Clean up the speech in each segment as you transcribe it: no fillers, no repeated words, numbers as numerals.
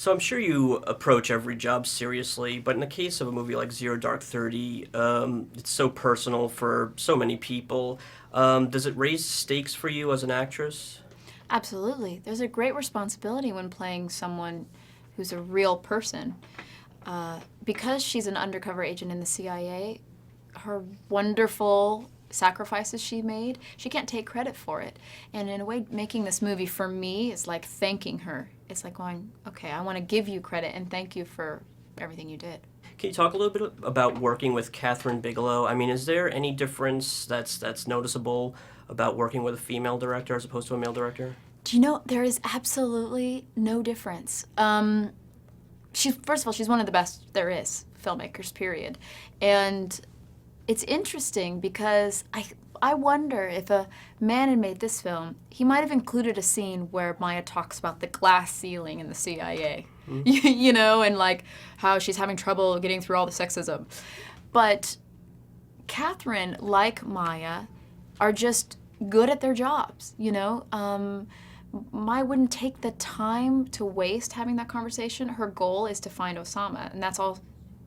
So I'm sure you approach every job seriously, but in the case of a movie like Zero Dark 30, it's so personal for so many people. Does it raise stakes for you as an actress? Absolutely. There's a great responsibility when playing someone who's a real person. Because she's an undercover agent in the CIA, her wonderful sacrifices she made, she can't take credit for it. And in a way, making this movie for me is like thanking her. It's like going, okay, I want to give you credit and thank you for everything you did. Can you talk a little bit about working with Kathryn Bigelow? I mean, is there any difference that's noticeable about working with a female director as opposed to a male director? Do you know, there is absolutely no difference. First of all, she's one of the best there is, filmmakers, period. And it's interesting because I wonder if a man had made this film, he might have included a scene where Maya talks about the glass ceiling in the CIA, you know, and like how she's having trouble getting through all the sexism. But Kathryn, like Maya, are just good at their jobs, you know? Maya wouldn't take the time to waste having that conversation. Her goal is to find Osama, and that's all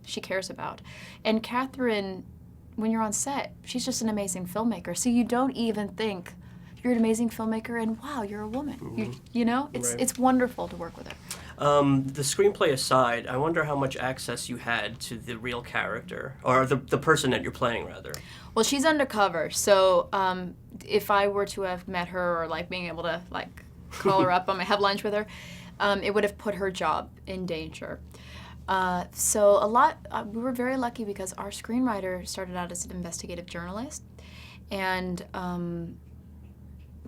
she cares about. And Kathryn, when you're on set, she's just an amazing filmmaker. So you don't even think you're an amazing filmmaker and wow, you're a woman. You know, Right. it's wonderful to work with her. The screenplay aside, I wonder how much access you had to the real character, or the person that you're playing, rather. Well, she's undercover, so if I were to have met her or like being able to like call her up and have lunch with her, it would have put her job in danger. We were very lucky because our screenwriter started out as an investigative journalist, and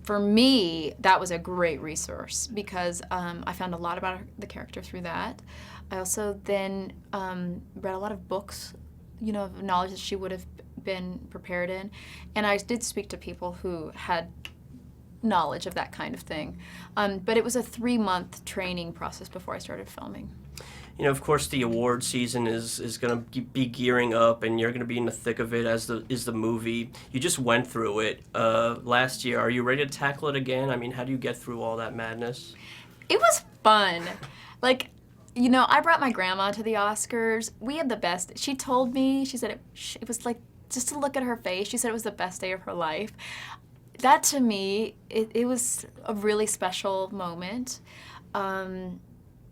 for me, that was a great resource because I found a lot about the character through that. I also then read a lot of books, you know, of knowledge that she would have been prepared in, and I did speak to people who had knowledge of that kind of thing. But it was a 3-month training process before I started filming. You know, of course, the award season is going to be gearing up, and you're going to be in the thick of it as is the movie. You just went through it last year. Are you ready to tackle it again? I mean, how do you get through all that madness? It was fun. Like, you know, I brought my grandma to the Oscars. We had the best. She told me, she said it was like, just to look at her face, she said it was the best day of her life. That to me, it was a really special moment.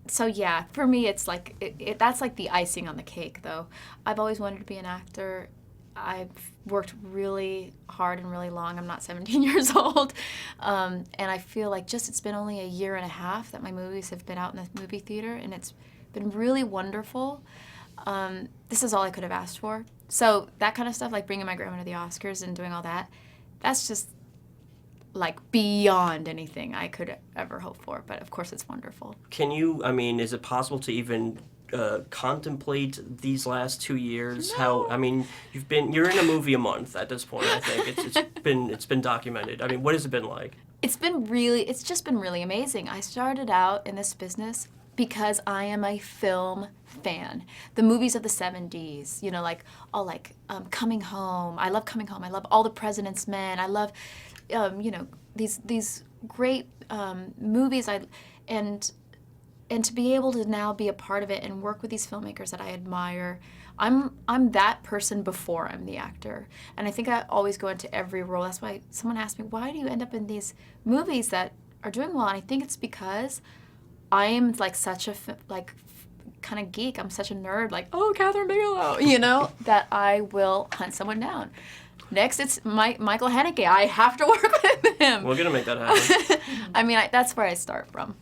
So yeah, for me, it's like that's like the icing on the cake, though. I've always wanted to be an actor. I've worked really hard and really long. I'm not 17 years old, and I feel like it's been only a year and a half that my movies have been out in the movie theater, and it's been really wonderful. This is all I could have asked for. So that kind of stuff, like bringing my grandma to the Oscars and doing all that, that's just like beyond anything I could ever hope for, but of course it's wonderful. Can you, I mean, is it possible to even contemplate these last 2 years? No. How, I mean, you're in a movie a month at this point, I think. It's been documented. I mean, what has it been like? It's just been really amazing. I started out in this business because I am a film fan. The movies of the 70s, you know, like Coming Home. I love Coming Home. I love All the President's Men. I love, you know, these great movies. And to be able to now be a part of it and work with these filmmakers that I admire, I'm that person before I'm the actor. And I think I always go into every role. That's why someone asked me, why do you end up in these movies that are doing well? And I think it's because I am like such a kind of geek. I'm such a nerd, like, oh, Kathryn Bigelow, you know, that I will hunt someone down. Next, it's Michael Haneke. I have to work with him. We're going to make that happen. I mean, that's where I start from.